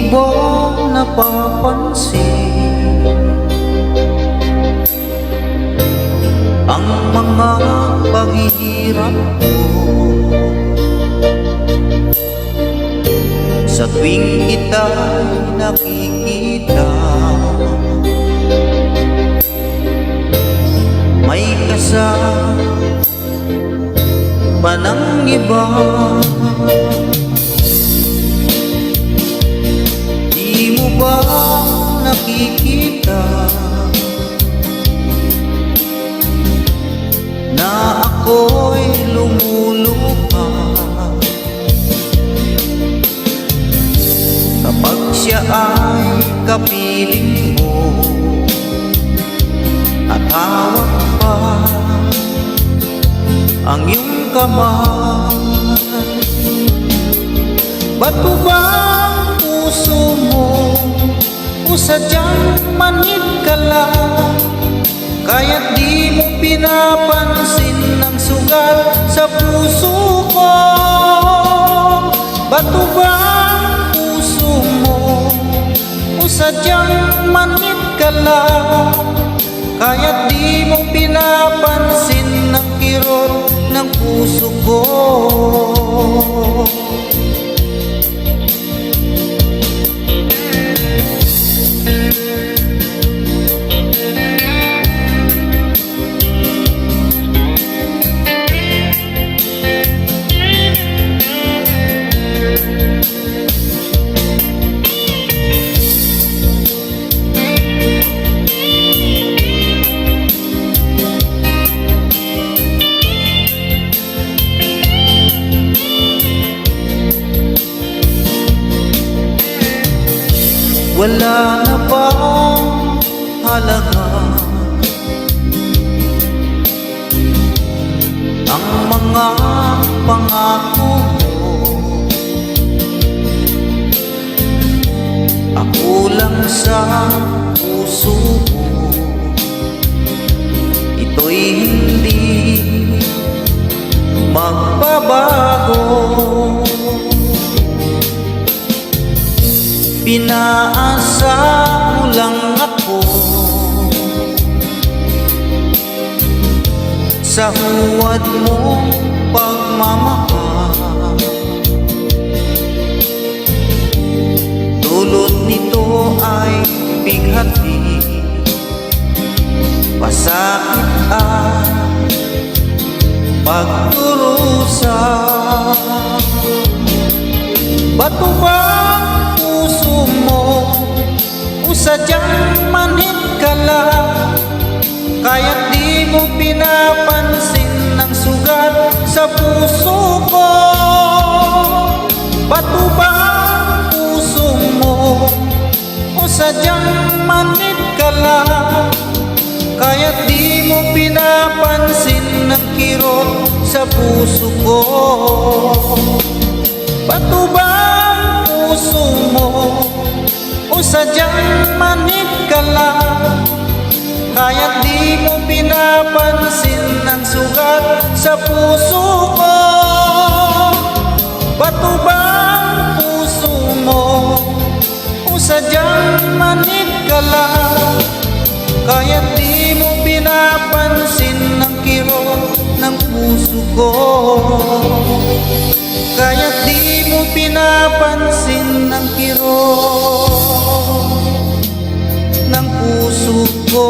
ba napapansin ang mga paghihirap ko sa tuwing kita'y nakikita? May kasama ng iba, di mo ba nakikita na ako'y lumuluha kapag siya ay kapiling mo at hawak pa ang iyong kamay? Ba't po ba ang puso mo o sadyang manhid ka lang, kaya't di mo pinapansin ang sugat sa puso ko? Ba't po ba ang puso mo o sadyang manhid ka lang, kaya't di mo pinapansin ang kirot ng puso ko? Wala na bang halaga ang mga pangako mo? Ako lang sa puso mo, ito'y hindi magbabago. Pinaasa mo lang ako sa huwad mong pagmamahal. Dulot nito ay bighati, pasakit at pagdurusa. Ba't po ba puso mo o sadyang manhid ka lang, kaya't di mo pinapansin ang sugat sa puso ko? Ba't po ba puso mo o sadyang manhid ka lang, kaya't di mo pinapansin ang kirot sa puso ko? Ba't po ba puso mo o sadyang manhid ka lang, kaya't di mo pinapansin ang sugat sa puso ko? Ba't po ba ang puso mo o sadyang manhid ka lang, kaya't di mo pinapansin ang kirot ng puso ko? Kaya't di mo pinapansin ang kirot ng puso ko.